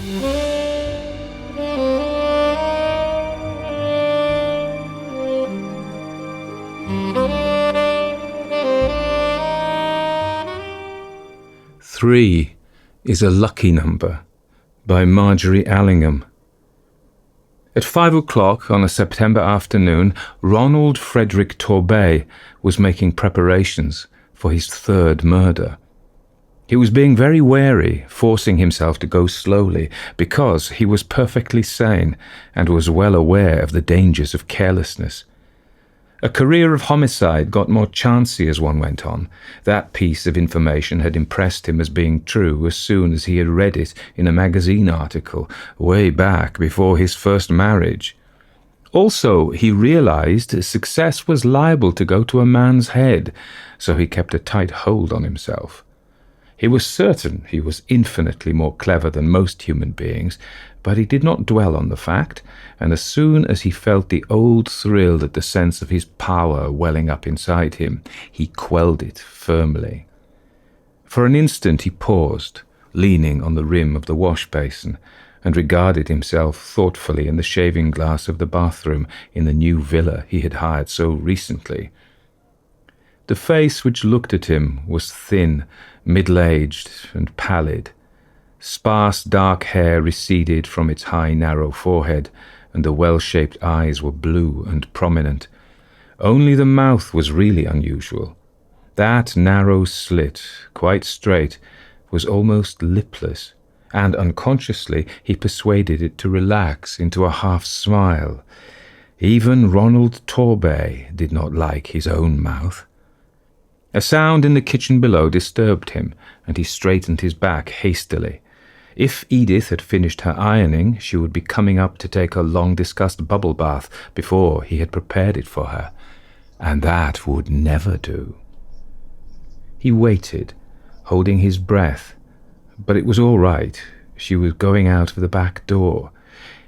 Three is a lucky number, by Margery Allingham. At 5 o'clock on a September afternoon, Ronald Frederick Torbay was making preparations for his third murder. He was being very wary, forcing himself to go slowly, because he was perfectly sane and was well aware of the dangers of carelessness. A career of homicide got more chancy as one went on. That piece of information had impressed him as being true as soon as he had read it in a magazine article, way back before his first marriage. Also, he realized success was liable to go to a man's head, so he kept a tight hold on himself. He was certain he was infinitely more clever than most human beings, but he did not dwell on the fact, and as soon as he felt the old thrill at the sense of his power welling up inside him, he quelled it firmly. For an instant he paused, leaning on the rim of the wash basin, and regarded himself thoughtfully in the shaving glass of the bathroom in the new villa he had hired so recently. The face which looked at him was thin, middle-aged, and pallid. Sparse dark hair receded from its high, narrow forehead, and the well-shaped eyes were blue and prominent. Only the mouth was really unusual. That narrow slit, quite straight, was almost lipless, and unconsciously he persuaded it to relax into a half-smile. Even Ronald Torbay did not like his own mouth. A sound in the kitchen below disturbed him, and he straightened his back hastily. If Edyth had finished her ironing, she would be coming up to take her long-discussed bubble bath before he had prepared it for her, and that would never do. He waited, holding his breath, but it was all right. She was going out of the back door.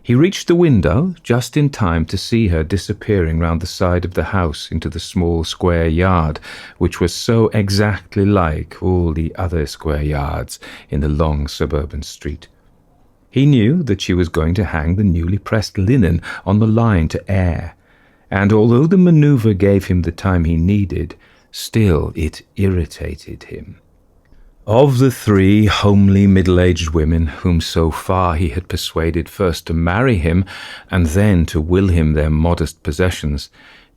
He reached the window just in time to see her disappearing round the side of the house into the small square yard, which was so exactly like all the other square yards in the long suburban street. He knew that she was going to hang the newly pressed linen on the line to air, and although the manoeuvre gave him the time he needed, still it irritated him. Of the three homely middle-aged women whom so far he had persuaded first to marry him and then to will him their modest possessions,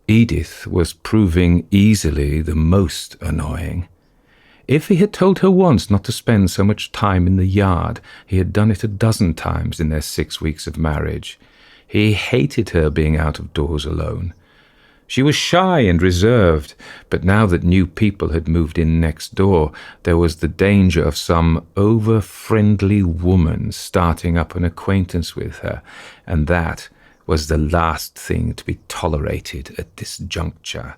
Edyth was proving easily the most annoying. If he had told her once not to spend so much time in the yard, he had done it a dozen times in their 6 weeks of marriage. He hated her being out of doors alone. She was shy and reserved, but now that new people had moved in next door, there was the danger of some over-friendly woman starting up an acquaintance with her, and that was the last thing to be tolerated at this juncture.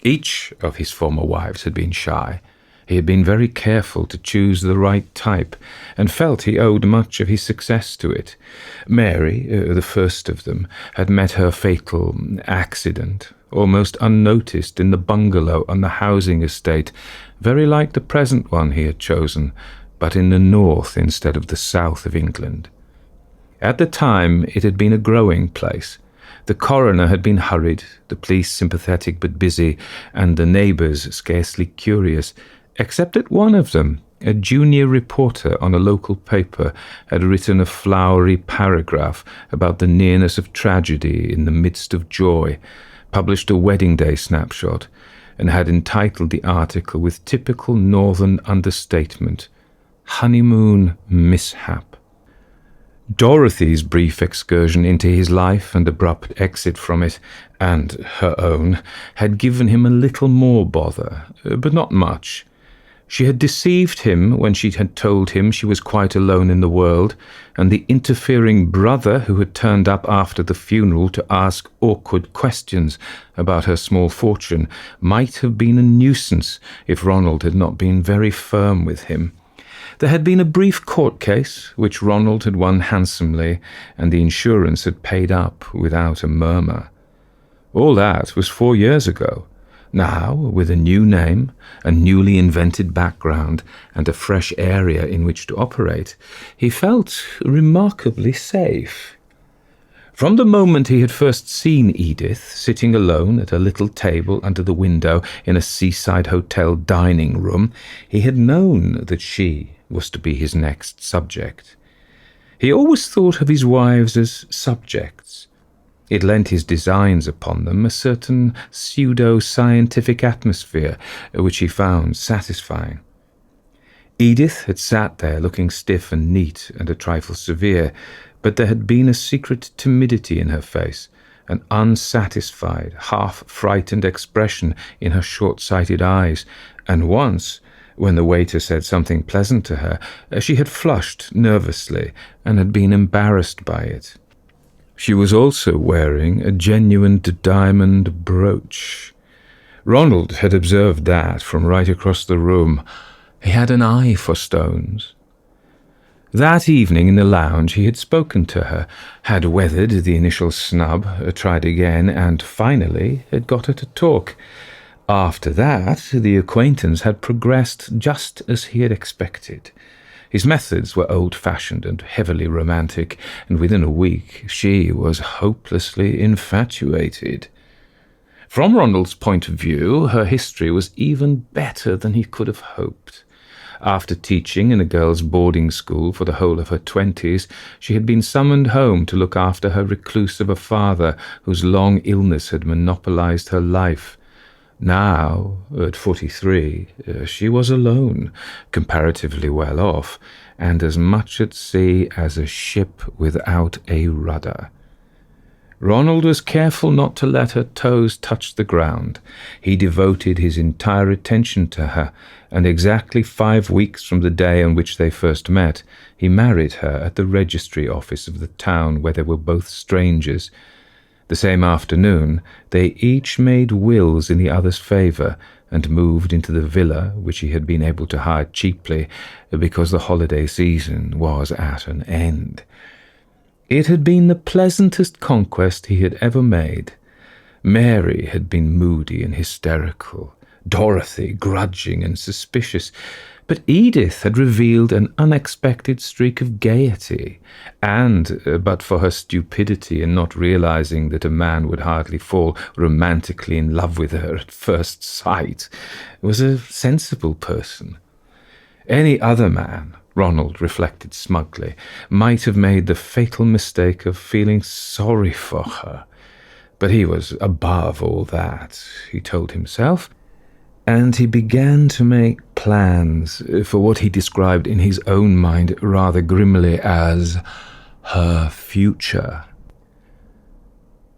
Each of his former wives had been shy. He had been very careful to choose the right type, and felt he owed much of his success to it. Mary, the first of them, had met her fatal accident, almost unnoticed in the bungalow on the housing estate, very like the present one he had chosen, but in the north instead of the south of England. At the time it had been a growing place. The coroner had been hurried, the police sympathetic but busy, and the neighbours scarcely curious, except that one of them, a junior reporter on a local paper, had written a flowery paragraph about the nearness of tragedy in the midst of joy, published a wedding day snapshot, and had entitled the article with typical northern understatement, "Honeymoon Mishap." Dorothy's brief excursion into his life and abrupt exit from it, and her own, had given him a little more bother, but not much. She had deceived him when she had told him she was quite alone in the world, and the interfering brother who had turned up after the funeral to ask awkward questions about her small fortune might have been a nuisance if Ronald had not been very firm with him. There had been a brief court case, which Ronald had won handsomely, and the insurance had paid up without a murmur. All that was 4 years ago. Now, with a new name, a newly invented background, and a fresh area in which to operate, he felt remarkably safe. From the moment he had first seen Edyth sitting alone at a little table under the window in a seaside hotel dining room, he had known that she was to be his next subject. He always thought of his wives as subjects. It lent his designs upon them a certain pseudo-scientific atmosphere which he found satisfying. Edyth had sat there looking stiff and neat and a trifle severe, but there had been a secret timidity in her face, an unsatisfied, half-frightened expression in her short-sighted eyes, and once, when the waiter said something pleasant to her, she had flushed nervously and had been embarrassed by it. She was also wearing a genuine diamond brooch. Ronald had observed that from right across the room. He had an eye for stones. That evening in the lounge he had spoken to her, had weathered the initial snub, tried again, and finally had got her to talk. After that, the acquaintance had progressed just as he had expected. His methods were old-fashioned and heavily romantic, and within a week she was hopelessly infatuated. From Ronald's point of view, her history was even better than he could have hoped. After teaching in a girls' boarding school for the whole of her 20s, she had been summoned home to look after her recluse of a father whose long illness had monopolized her life. Now, at 43, she was alone, comparatively well off, and as much at sea as a ship without a rudder. Ronald was careful not to let her toes touch the ground. He devoted his entire attention to her, and exactly 5 weeks from the day on which they first met, he married her at the registry office of the town where they were both strangers. The same afternoon, they each made wills in the other's favour and moved into the villa which he had been able to hire cheaply because the holiday season was at an end. It had been the pleasantest conquest he had ever made. Mary had been moody and hysterical, Dorothy grudging and suspicious, but Edyth had revealed an unexpected streak of gaiety, and, but for her stupidity in not realizing that a man would hardly fall romantically in love with her at first sight, was a sensible person. Any other man, Ronald reflected smugly, might have made the fatal mistake of feeling sorry for her. But he was above all that, he told himself, and he began to make plans for what he described in his own mind rather grimly as her future.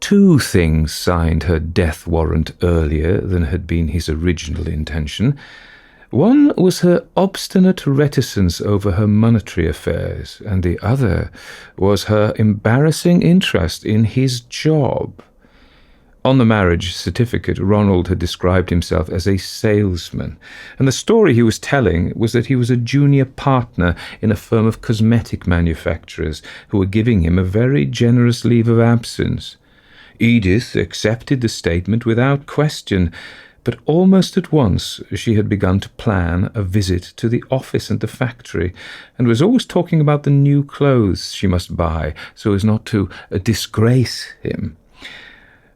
2 things signed her death warrant earlier than had been his original intention. One was her obstinate reticence over her monetary affairs, and the other was her embarrassing interest in his job. On the marriage certificate, Ronald had described himself as a salesman, and the story he was telling was that he was a junior partner in a firm of cosmetic manufacturers who were giving him a very generous leave of absence. Edyth accepted the statement without question, but almost at once she had begun to plan a visit to the office and the factory, and was always talking about the new clothes she must buy so as not to disgrace him.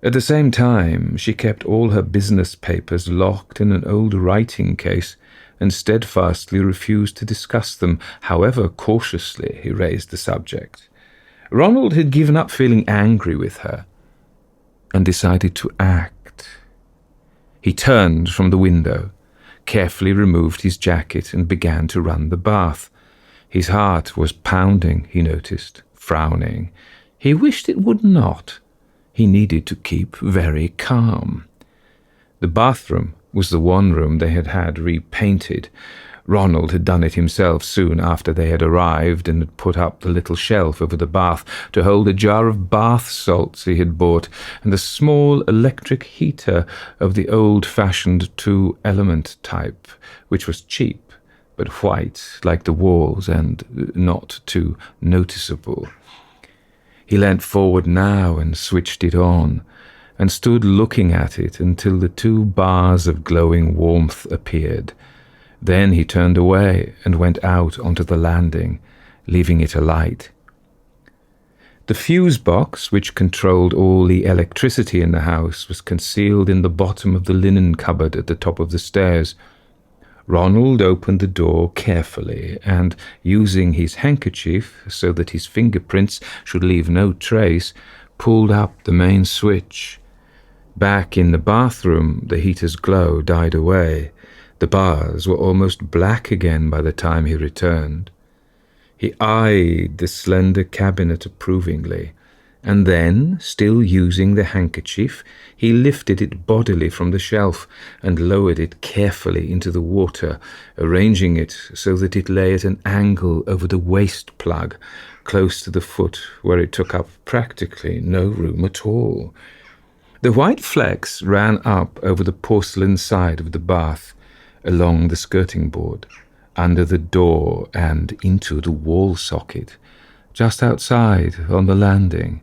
At the same time, she kept all her business papers locked in an old writing case and steadfastly refused to discuss them, however cautiously he raised the subject. Ronald had given up feeling angry with her and decided to act. He turned from the window, carefully removed his jacket and began to run the bath. His heart was pounding, he noticed, frowning. He wished it would not. He needed to keep very calm. The bathroom was the one room they had had repainted. Ronald had done it himself soon after they had arrived and had put up the little shelf over the bath to hold a jar of bath salts he had bought and the small electric heater of the old-fashioned 2-element type, which was cheap but white like the walls and not too noticeable. He leant forward now and switched it on, and stood looking at it until the 2 bars of glowing warmth appeared. Then he turned away and went out onto the landing, leaving it alight. The fuse box, which controlled all the electricity in the house, was concealed in the bottom of the linen cupboard at the top of the stairs. Ronald opened the door carefully and, using his handkerchief so that his fingerprints should leave no trace, pulled up the main switch. Back in the bathroom, the heater's glow died away. The bars were almost black again by the time he returned. He eyed the slender cabinet approvingly, and then, still using the handkerchief, he lifted it bodily from the shelf and lowered it carefully into the water, arranging it so that it lay at an angle over the waste plug, close to the foot, where it took up practically no room at all. The white flecks ran up over the porcelain side of the bath, along the skirting board, under the door and into the wall socket, just outside on the landing.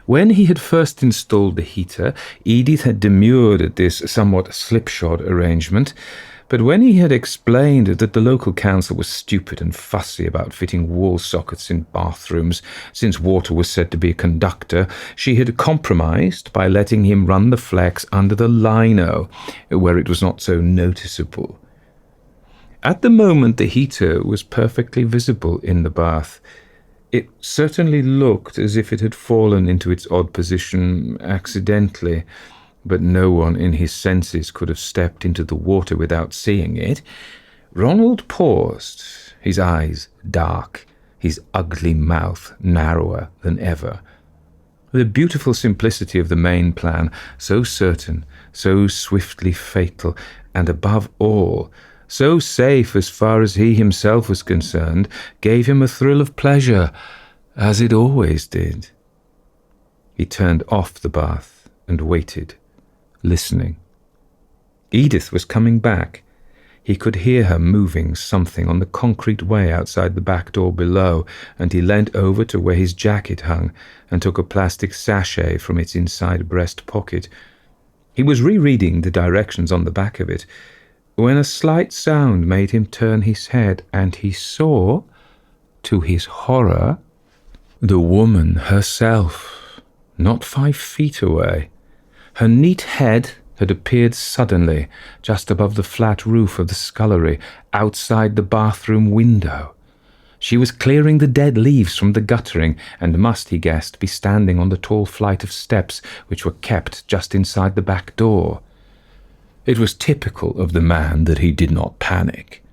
When he had first installed the heater, Edyth had demurred at this somewhat slipshod arrangement, but when he had explained that the local council was stupid and fussy about fitting wall sockets in bathrooms, since water was said to be a conductor, she had compromised by letting him run the flex under the lino, where it was not so noticeable. At the moment the heater was perfectly visible in the bath. It certainly looked as if it had fallen into its odd position accidentally, but no one in his senses could have stepped into the water without seeing it. Ronald paused, his eyes dark, his ugly mouth narrower than ever. The beautiful simplicity of the main plan, so certain, so swiftly fatal, and above all, so safe as far as he himself was concerned, gave him a thrill of pleasure, as it always did. He turned off the bath and waited, listening. Edyth was coming back. He could hear her moving something on the concrete way outside the back door below, and he leant over to where his jacket hung and took a plastic sachet from its inside breast pocket. He was rereading the directions on the back of it, when a slight sound made him turn his head, and he saw, to his horror, the woman herself, not 5 feet away. Her neat head had appeared suddenly, just above the flat roof of the scullery, outside the bathroom window. She was clearing the dead leaves from the guttering, and must, he guessed, be standing on the tall flight of steps which were kept just inside the back door. It was typical of the man that he did not panic.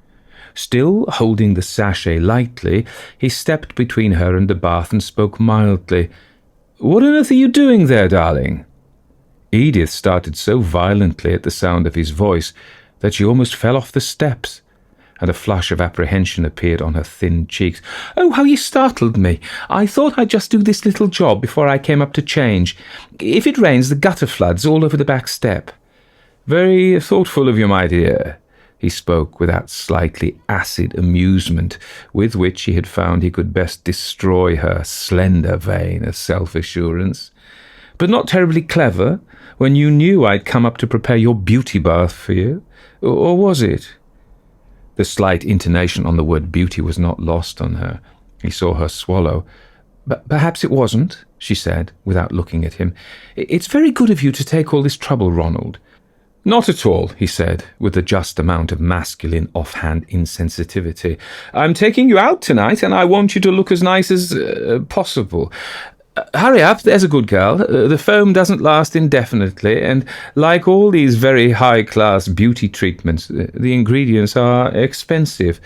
Still holding the sachet lightly, he stepped between her and the bath and spoke mildly. "What on earth are you doing there, darling?" Edyth started so violently at the sound of his voice that she almost fell off the steps, and a flush of apprehension appeared on her thin cheeks. "Oh, how you startled me! I thought I'd just do this little job before I came up to change. If it rains, the gutter floods all over the back step." "Very thoughtful of you, my dear," he spoke with that slightly acid amusement with which he had found he could best destroy her slender vein of self-assurance. "But not terribly clever, when you knew I'd come up to prepare your beauty bath for you. Or was it?" The slight intonation on the word beauty was not lost on her. He saw her swallow. "Perhaps it wasn't," she said, without looking at him. "It's very good of you to take all this trouble, Ronald." "Not at all," he said, with the just amount of masculine offhand insensitivity. "I'm taking you out tonight, and I want you to look as nice as possible. Hurry up, there's a good girl. The foam doesn't last indefinitely, and like all these very high-class beauty treatments, the ingredients are expensive.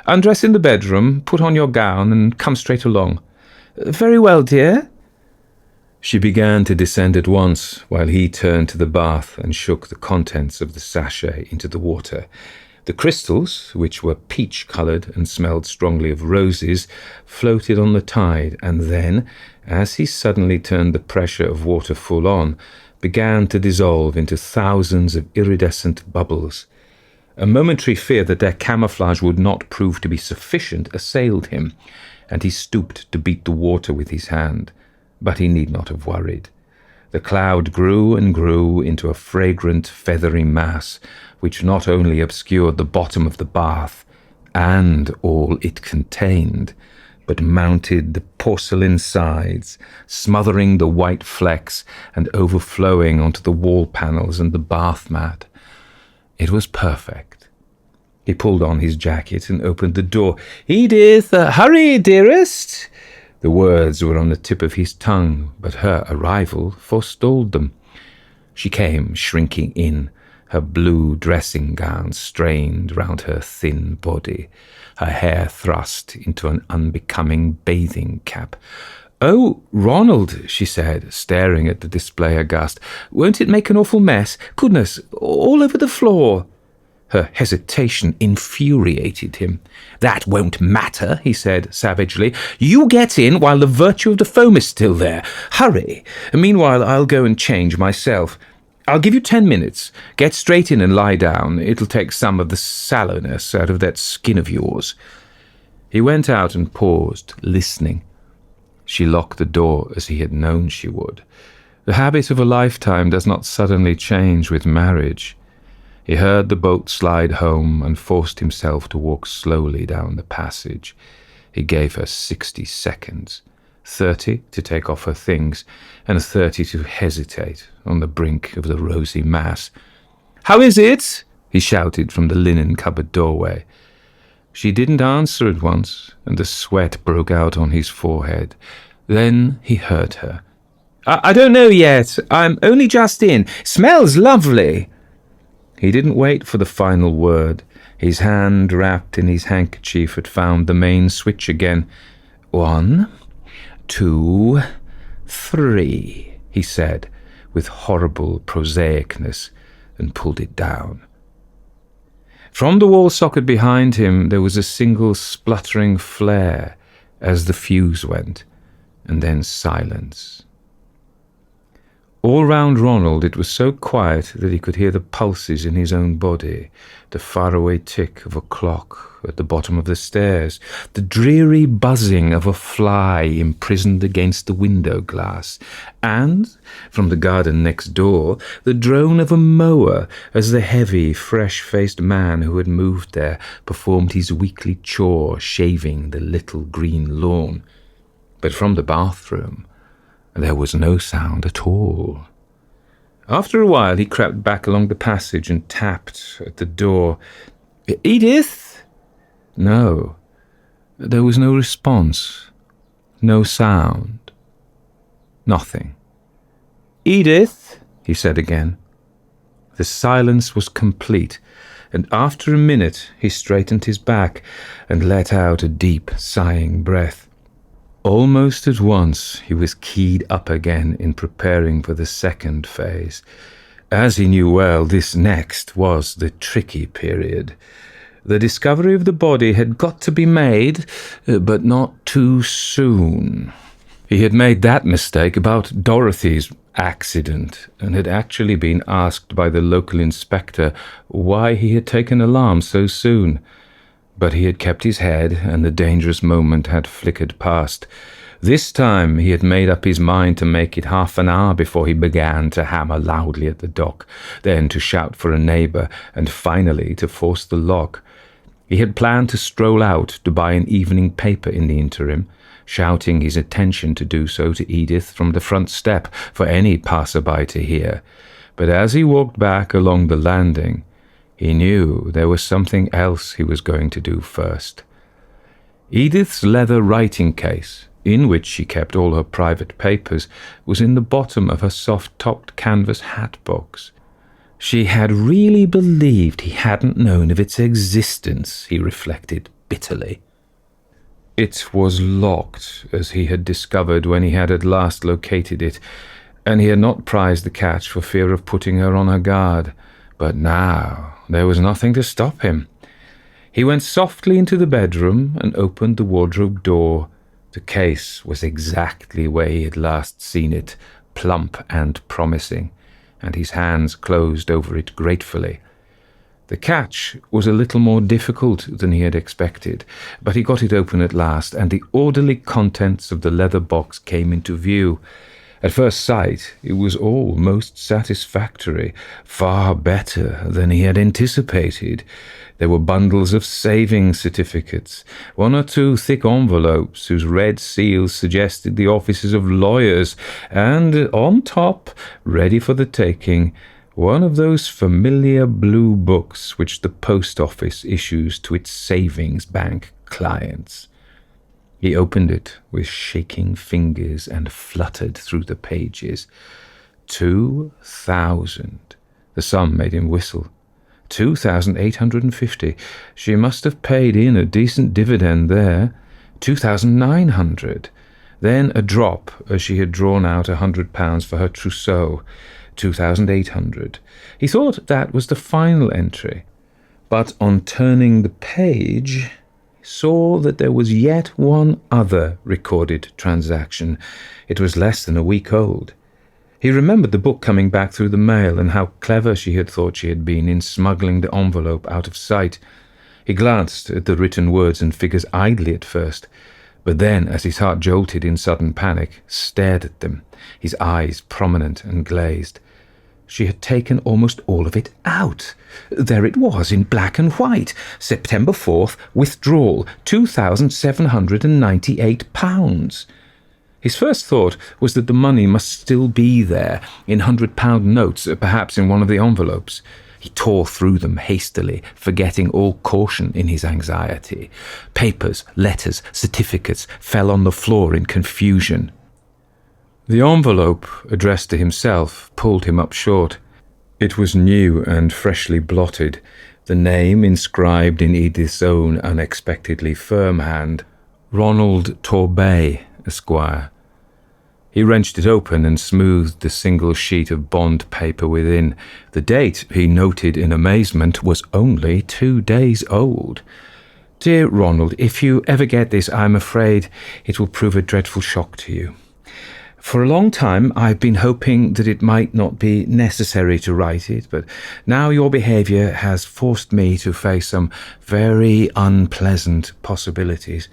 Undress in the bedroom, put on your gown, and come straight along." "Very well, dear." She began to descend at once, while he turned to the bath and shook the contents of the sachet into the water. The crystals, which were peach-coloured and smelled strongly of roses, floated on the tide, and then, as he suddenly turned the pressure of water full on, began to dissolve into thousands of iridescent bubbles. A momentary fear that their camouflage would not prove to be sufficient assailed him, and he stooped to beat the water with his hand. But he need not have worried. The cloud grew and grew into a fragrant, feathery mass, which not only obscured the bottom of the bath and all it contained, but mounted the porcelain sides, smothering the white flecks and overflowing onto the wall panels and the bath mat. It was perfect. He pulled on his jacket and opened the door. "Edyth, hurry, dearest!" The words were on the tip of his tongue, but her arrival forestalled them. She came shrinking in, her blue dressing gown strained round her thin body, her hair thrust into an unbecoming bathing cap. "Oh, Ronald," she said, staring at the display aghast. "Won't it make an awful mess? Goodness, all over the floor." Her hesitation infuriated him. "That won't matter," he said savagely. "You get in while the virtue of the foam is still there. Hurry. Meanwhile, I'll go and change myself. I'll give you 10 minutes. Get straight in and lie down. It'll take some of the sallowness out of that skin of yours." He went out and paused, listening. She locked the door as he had known she would. The habit of a lifetime does not suddenly change with marriage. He heard the boat slide home and forced himself to walk slowly down the passage. He gave her 60 seconds, 30 to take off her things, and 30 to hesitate on the brink of the rosy mass. "How is it?" he shouted from the linen cupboard doorway. She didn't answer at once, and the sweat broke out on his forehead. Then he heard her. I don't know yet. I'm only just in. Smells lovely." He didn't wait for the final word. His hand, wrapped in his handkerchief, had found the main switch again. 1, 2, 3, he said, with horrible prosaicness, and pulled it down. From the wall socket behind him there was a single spluttering flare as the fuse went, and then silence. All round Ronald it was so quiet that he could hear the pulses in his own body, the faraway tick of a clock at the bottom of the stairs, the dreary buzzing of a fly imprisoned against the window glass, and, from the garden next door, the drone of a mower as the heavy, fresh-faced man who had moved there performed his weekly chore shaving the little green lawn. But from the bathroom there was no sound at all. After a while he crept back along the passage and tapped at the door. "Edyth?" No. There was no response. No sound. Nothing. "Edyth?" he said again. The silence was complete, and after a minute he straightened his back and let out a deep, sighing breath. Almost at once he was keyed up again in preparing for the second phase. As he knew well, this next was the tricky period. The discovery of the body had got to be made, but not too soon. He had made that mistake about Dorothy's accident, and had actually been asked by the local inspector why he had taken alarm so soon. But he had kept his head, and the dangerous moment had flickered past. This time he had made up his mind to make it half an hour before he began to hammer loudly at the dock, then to shout for a neighbour, and finally to force the lock. He had planned to stroll out to buy an evening paper in the interim, shouting his intention to do so to Edyth from the front step for any passer-by to hear. But as he walked back along the landing, he knew there was something else he was going to do first. Edyth's leather writing case, in which she kept all her private papers, was in the bottom of her soft-topped canvas hat box. She had really believed he hadn't known of its existence, he reflected bitterly. It was locked, as he had discovered when he had at last located it, and he had not prized the catch for fear of putting her on her guard. But now there was nothing to stop him. He went softly into the bedroom and opened the wardrobe door. The case was exactly where he had last seen it, plump and promising, and his hands closed over it gratefully. The catch was a little more difficult than he had expected, but he got it open at last, and the orderly contents of the leather box came into view. At first sight, it was all most satisfactory, far better than he had anticipated. There were bundles of savings certificates, one or two thick envelopes whose red seals suggested the offices of lawyers, and on top, ready for the taking, one of those familiar blue books which the post office issues to its savings bank clients. He opened it with shaking fingers and fluttered through the pages. 2,000. The sum made him whistle. 2,850. She must have paid in a decent dividend there. 2,900. Then a drop, as she had drawn out £100 for her trousseau. 2,800. He thought that was the final entry. But on turning the page, saw that there was yet one other recorded transaction. It was less than a week old. He remembered the book coming back through the mail, and how clever she had thought she had been in smuggling the envelope out of sight. He glanced at the written words and figures idly at first, but then, as his heart jolted in sudden panic, stared at them, his eyes prominent and glazed. She had taken almost all of it out. There it was in black and white. September 4th, withdrawal, £2,798. His first thought was that the money must still be there, in £100 notes, perhaps in one of the envelopes. He tore through them hastily, forgetting all caution in his anxiety. Papers, letters, certificates fell on the floor in confusion. The envelope, addressed to himself, pulled him up short. It was new and freshly blotted, the name inscribed in Edyth's own unexpectedly firm hand, Ronald Torbay, Esquire. He wrenched it open and smoothed the single sheet of bond paper within. The date, he noted in amazement, was only 2 days old. Dear Ronald, if you ever get this, I'm afraid it will prove a dreadful shock to you. For a long time I've been hoping that it might not be necessary to write it, but now your behaviour has forced me to face some very unpleasant possibilities.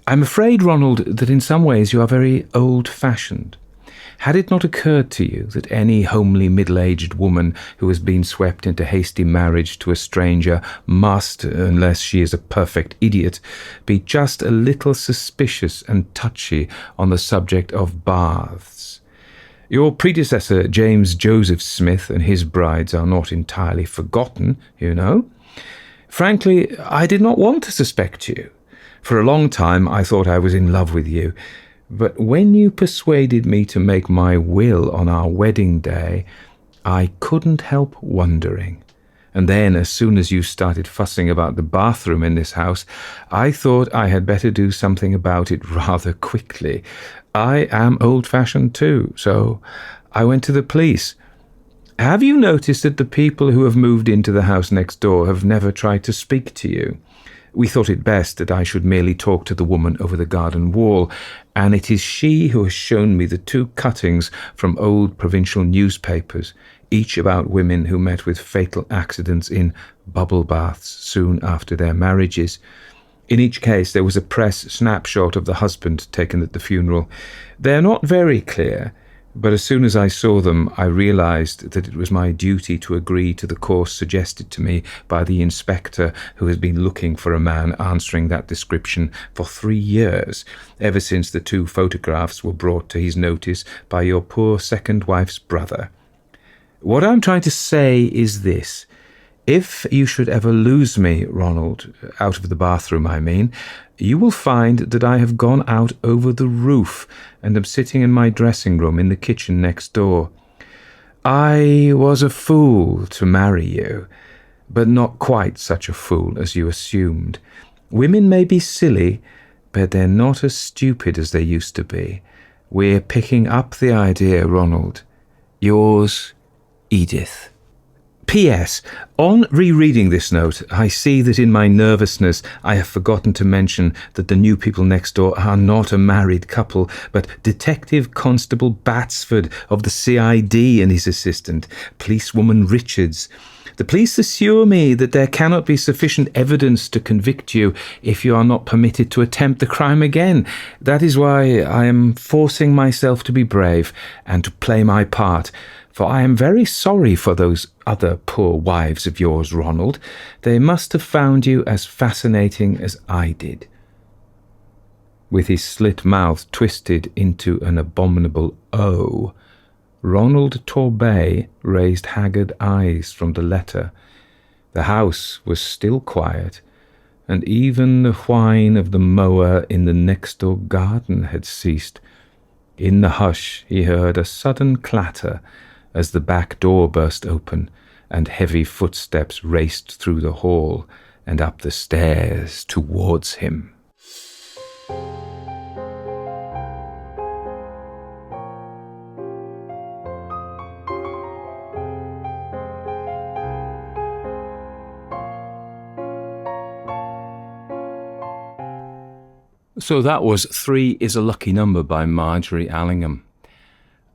I'm afraid, Ronald, that in some ways you are very old-fashioned. Had it not occurred to you that any homely middle-aged woman who has been swept into hasty marriage to a stranger must, unless she is a perfect idiot, be just a little suspicious and touchy on the subject of baths? Your predecessor, James Joseph Smith, and his brides are not entirely forgotten, you know. Frankly, I did not want to suspect you. For a long time I thought I was in love with you. But when you persuaded me to make my will on our wedding day, I couldn't help wondering. And then, as soon as you started fussing about the bathroom in this house, I thought I had better do something about it rather quickly. I am old-fashioned too, so I went to the police. Have you noticed that the people who have moved into the house next door have never tried to speak to you? We thought it best that I should merely talk to the woman over the garden wall, and it is she who has shown me the 2 cuttings from old provincial newspapers, each about women who met with fatal accidents in bubble baths soon after their marriages. In each case there was a press snapshot of the husband taken at the funeral. They are not very clear, but as soon as I saw them, I realized that it was my duty to agree to the course suggested to me by the inspector who has been looking for a man answering that description for 3 years, ever since the 2 photographs were brought to his notice by your poor second wife's brother. What I'm trying to say is this. If you should ever lose me, Ronald, out of the bathroom, I mean, you will find that I have gone out over the roof and am sitting in my dressing room in the kitchen next door. I was a fool to marry you, but not quite such a fool as you assumed. Women may be silly, but they're not as stupid as they used to be. We're picking up the idea, Ronald. Yours, Edyth. P.S. On rereading this note, I see that in my nervousness I have forgotten to mention that the new people next door are not a married couple, but Detective Constable Batsford of the CID and his assistant, Policewoman Richards. The police assure me that there cannot be sufficient evidence to convict you if you are not permitted to attempt the crime again. That is why I am forcing myself to be brave and to play my part. For I am very sorry for those other poor wives of yours, Ronald. They must have found you as fascinating as I did. With his slit mouth twisted into an abominable O, Ronald Torbay raised haggard eyes from the letter. The house was still quiet, and even the whine of the mower in the next-door garden had ceased. In the hush he heard a sudden clatter as the back door burst open, and heavy footsteps raced through the hall and up the stairs towards him. So that was 3 is a Lucky Number by Margery Allingham.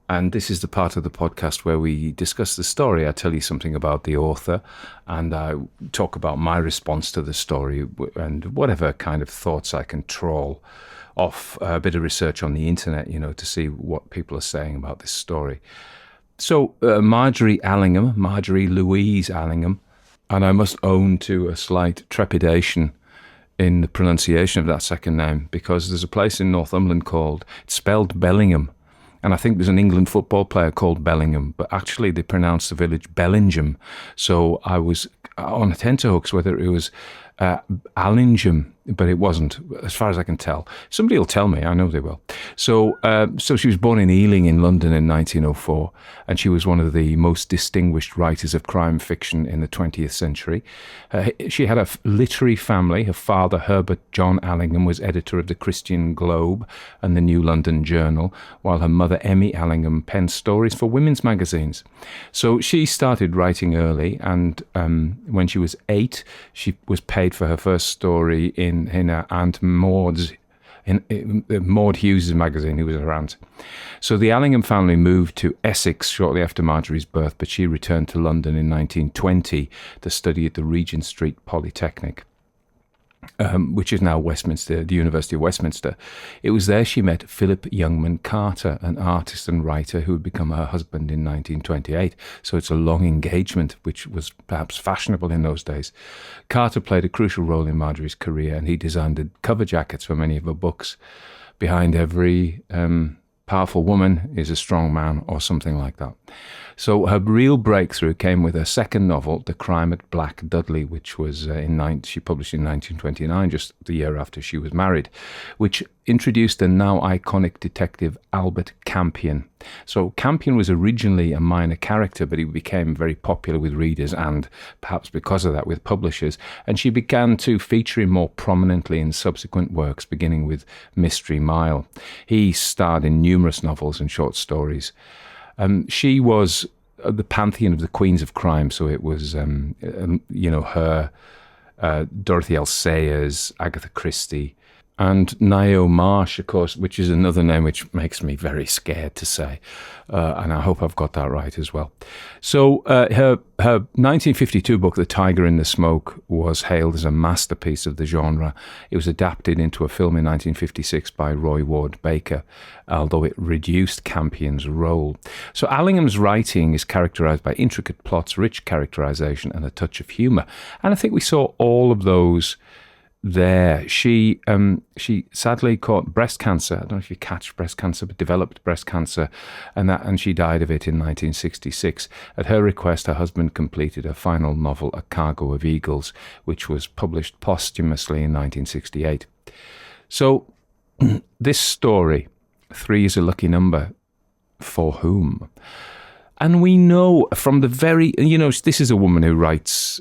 And this is the part of the podcast where we discuss the story. I tell you something about the author, and I talk about my response to the story and whatever kind of thoughts I can trawl off a bit of research on the internet, to see what people are saying about this story. So Margery Allingham, Margery Louise Allingham, and I must own to a slight trepidation in the pronunciation of that second name, because there's a place in Northumberland it's spelled Bellingham. And I think there's an England football player called Bellingham, but actually they pronounce the village Bellingham. So I was on a tenterhooks whether it was Allingham, but it wasn't, as far as I can tell. Somebody will tell me, I know they will. So she was born in Ealing in London in 1904, and she was one of the most distinguished writers of crime fiction in the 20th century. She had a literary family. Her father, Herbert John Allingham, was editor of the Christian Globe and the New London Journal, while her mother, Emmy Allingham, penned stories for women's magazines. So she started writing early, and when she was 8, she was paid for her first story in her Aunt Maud's, in Maud Hughes' magazine, who was her aunt. So the Allingham family moved to Essex shortly after Margery's birth, but she returned to London in 1920 to study at the Regent Street Polytechnic, which is now Westminster, the University of Westminster. It was there she met Philip Youngman Carter, an artist and writer who would become her husband in 1928. So it's a long engagement, which was perhaps fashionable in those days. Carter played a crucial role in Margery's career, and he designed the cover jackets for many of her books. Behind every powerful woman is a strong man, or something like that. So her real breakthrough came with her second novel, The Crime at Black Dudley, which was she published in 1929, just the year after she was married, which introduced the now iconic detective Albert Campion. So Campion was originally a minor character, but he became very popular with readers and perhaps because of that with publishers, and she began to feature him more prominently in subsequent works, beginning with Mystery Mile. He starred in numerous novels and short stories. She was the pantheon of the queens of crime, so it was, her, Dorothy L. Sayers, Agatha Christie, and Nio Marsh, of course, which is another name which makes me very scared to say, and I hope I've got that right as well. So her 1952 book, The Tiger in the Smoke, was hailed as a masterpiece of the genre. It was adapted into a film in 1956 by Roy Ward Baker, although it reduced Campion's role. So Allingham's writing is characterized by intricate plots, rich characterization, and a touch of humor. And I think we saw all of those there. She sadly caught breast cancer. I don't know if you catch breast cancer, but developed breast cancer, and she died of it in 1966. At her request, her husband completed her final novel, A Cargo of Eagles, which was published posthumously in 1968. So this story, 3 is a lucky number, for whom? And we know from the very, this is a woman who writes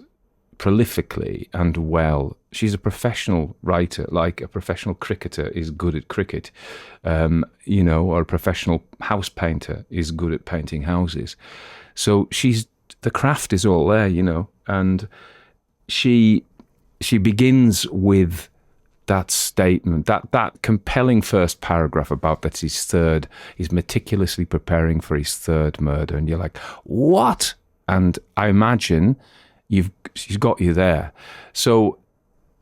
prolifically and well. She's a professional writer, like a professional cricketer is good at cricket, or a professional house painter is good at painting houses. So she's the craft is all there, and she begins with that statement, that compelling first paragraph about that he's meticulously preparing for his third murder, and you're like, what? And I imagine she's got you there. So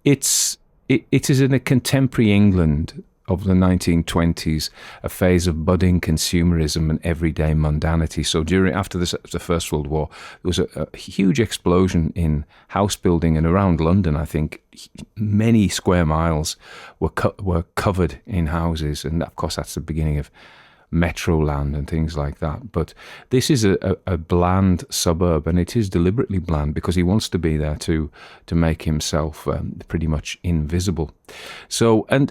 it is in a contemporary England of the 1920s, a phase of budding consumerism and everyday mundanity. So after the First World War, there was a huge explosion in house building, and around London, I think many square miles were covered in houses, and of course that's the beginning of metro land and things like that. But this is a bland suburb, and it is deliberately bland because he wants to be there to make himself pretty much invisible. So, and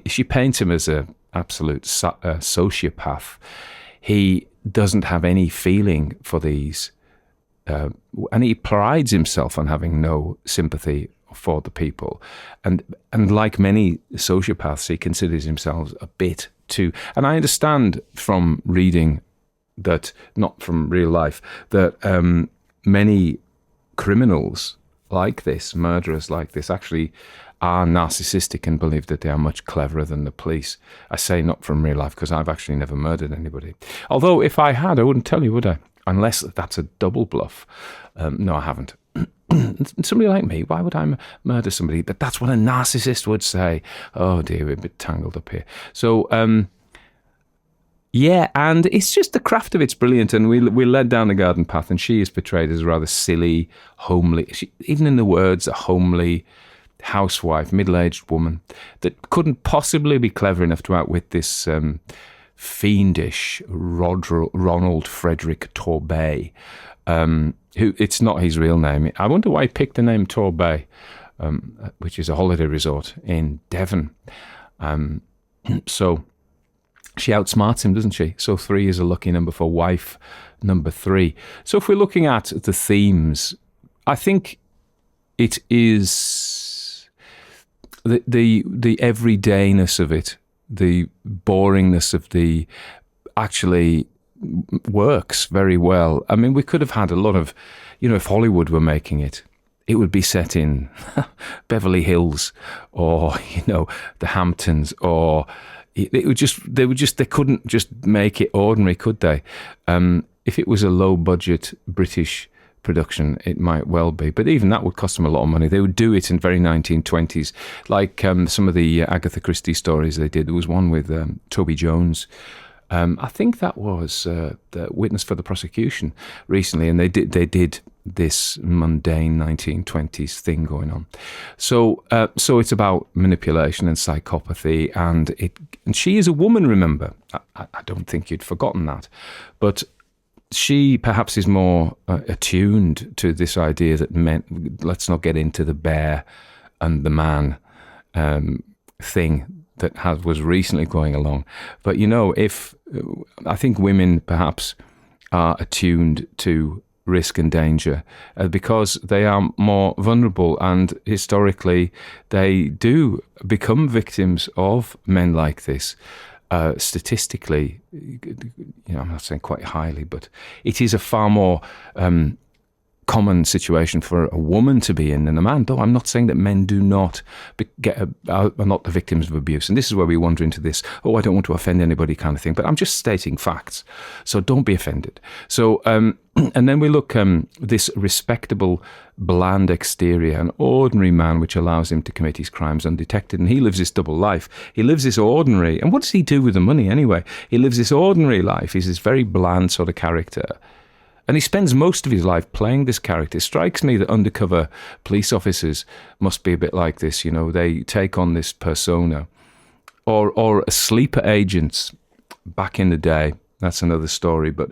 she paints him as a absolute sociopath. He doesn't have any feeling for these, and he prides himself on having no sympathy for the people. And like many sociopaths, he considers himself a bit too. And I understand from reading that, not from real life, that many criminals like this, murderers like this, actually are narcissistic and believe that they are much cleverer than the police. I say not from real life because I've actually never murdered anybody. Although if I had, I wouldn't tell you, would I? Unless that's a double bluff. No, I haven't. Somebody like me, why would I murder somebody? But that's what a narcissist would say. Oh dear, we're a bit tangled up here. So, yeah, and it's just the craft of it's brilliant. And we led down the garden path, and she is portrayed as a rather silly, homely, even in the words, a homely housewife, middle-aged woman that couldn't possibly be clever enough to outwit this fiendish Ronald Frederick Torbay, who, it's not his real name. I wonder why he picked the name Torbay, which is a holiday resort in Devon. So she outsmarts him, doesn't she? So 3 is a lucky number for wife number 3. So if we're looking at the themes, I think it is the everydayness of it, the boringness of the actually works very well. I mean, we could have had a lot of, if Hollywood were making it, it would be set in Beverly Hills or, the Hamptons, or they couldn't just make it ordinary, could they? If it was a low budget British production, it might well be, but even that would cost them a lot of money. They would do it in very 1920s, like some of the Agatha Christie stories they did. There was one with Toby Jones. I think that was the witness for the prosecution recently, and they did this mundane 1920s thing going on. So it's about manipulation and psychopathy, and she is a woman. Remember, I don't think you'd forgotten that, but she perhaps is more attuned to this idea that men, let's not get into the bear and the man thing that was recently going along. But if I think women perhaps are attuned to risk and danger because they are more vulnerable, and historically they do become victims of men like this. Statistically, I'm not saying quite highly, but it is a far more common situation for a woman to be in than a man. Though I'm not saying that men do not are not the victims of abuse. And this is where we wander into this, I don't want to offend anybody kind of thing. But I'm just stating facts, so don't be offended. So, and then we look this respectable, bland exterior, an ordinary man, which allows him to commit his crimes undetected. And he lives this double life. He lives this ordinary, and what does he do with the money anyway? He lives this ordinary life. He's this very bland sort of character. And he spends most of his life playing this character. It strikes me that undercover police officers must be a bit like this. They take on this persona. Or sleeper agents back in the day. That's another story. But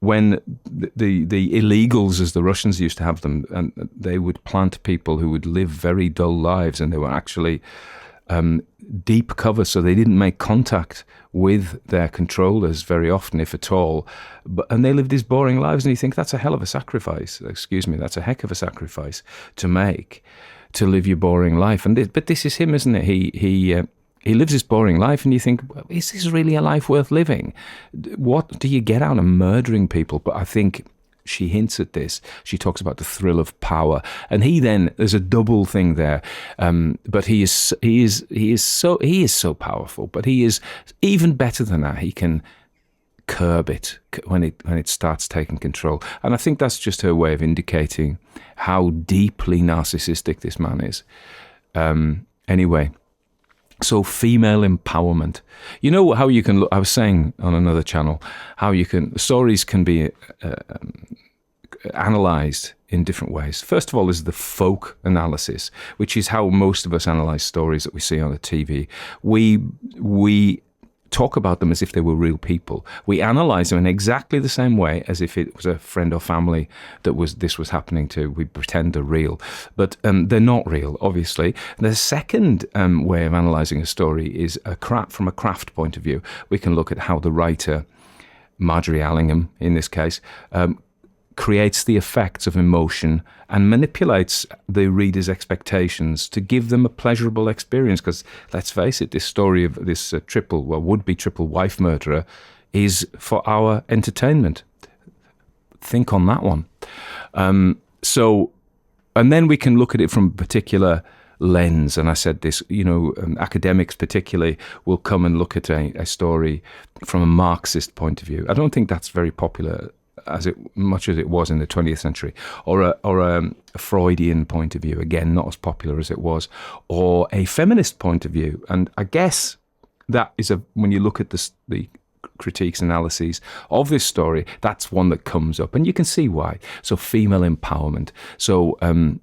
when the illegals, as the Russians used to have them, and they would plant people who would live very dull lives, and they were actually deep cover, so they didn't make contact with their controllers very often, if at all. And they lived these boring lives, and you think that's a hell of a sacrifice. That's a heck of a sacrifice to make, to live your boring life. But this is him, isn't it? He he lives this boring life, and you think, well, is this really a life worth living? What do you get out of murdering people? But I think she hints at this. She talks about the thrill of power, and there's a double thing there. But he is so powerful. But he is even better than that. He can curb it when it starts taking control, and I think that's just her way of indicating how deeply narcissistic this man is. Anyway. So female empowerment. You know how you can look, I was saying on another channel, how stories can be analysed in different ways. First of all, there's the folk analysis, which is how most of us analyse stories that we see on the TV. We talk about them as if they were real people. We analyse them in exactly the same way as if it was a friend or family this was happening to. We pretend they're real, but they're not real, obviously. The second way of analysing a story is from a craft point of view. We can look at how the writer, Margery Allingham in this case, creates the effects of emotion and manipulates the reader's expectations to give them a pleasurable experience. Because let's face it, this story of this would-be triple wife murderer is for our entertainment. Think on that one. And then we can look at it from a particular lens. And I said this, academics particularly will come and look at a story from a Marxist point of view. I don't think that's very popular much as it was in the 20th century, or a Freudian point of view, again, not as popular as it was, or a feminist point of view. And I guess that is when you look at the critiques, analyses of this story, that's one that comes up, and you can see why. So female empowerment. So and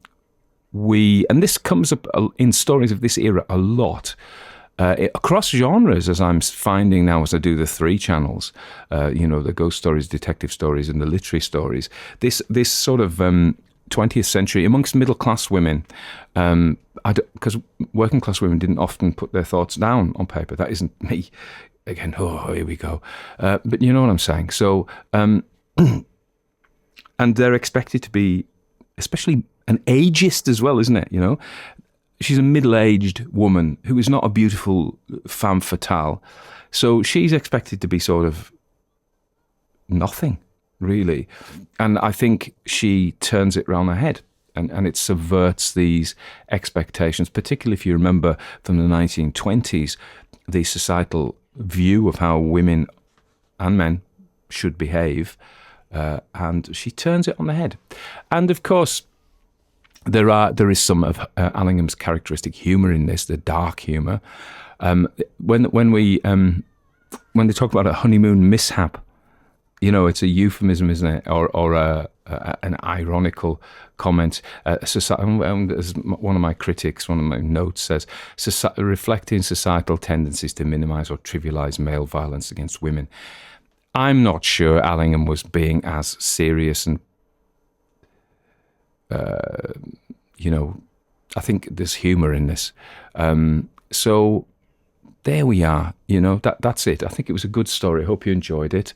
this comes up in stories of this era a lot. Across genres, as I'm finding now as I do the 3 channels, the ghost stories, detective stories, and the literary stories, this sort of 20th century amongst middle-class women, because working class women didn't often put their thoughts down on paper. That isn't me. Again, here we go. But you know what I'm saying. So, and they're expected to be, especially an ageist as well, isn't it? She's a middle-aged woman who is not a beautiful femme fatale. So she's expected to be sort of nothing, really. And I think she turns it round her head, and it subverts these expectations, particularly if you remember from the 1920s, the societal view of how women and men should behave, and she turns it on the head. And of course, there is some of Allingham's characteristic humour in this, the dark humour. When they talk about a honeymoon mishap, it's a euphemism, isn't it, or an ironical comment. As one of my critics, one of my notes says, reflecting societal tendencies to minimise or trivialise male violence against women. I'm not sure Allingham was being as serious and I think there's humour in this. So there we are. That's it. I think it was a good story. I hope you enjoyed it.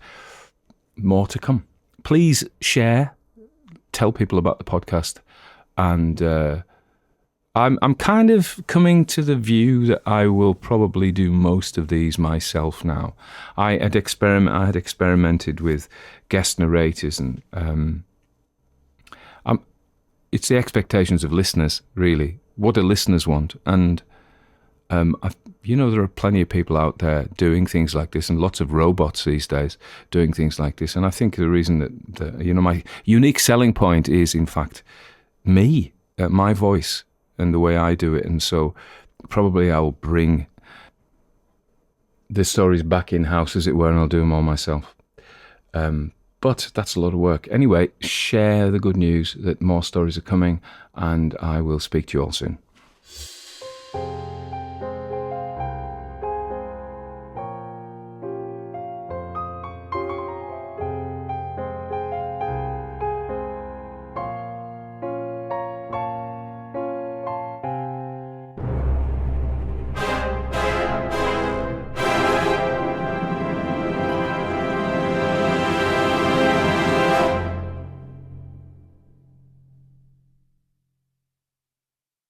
More to come. Please share, tell people about the podcast, and I'm kind of coming to the view that I will probably do most of these myself now. I had experimented with guest narrators, and it's the expectations of listeners, really. What do listeners want? And there are plenty of people out there doing things like this, and lots of robots these days doing things like this. And I think the reason that my unique selling point is, in fact, me, my voice, and the way I do it. And so probably I'll bring the stories back in-house, as it were, and I'll do them all myself. But that's a lot of work. Anyway, share the good news that more stories are coming, and I will speak to you all soon.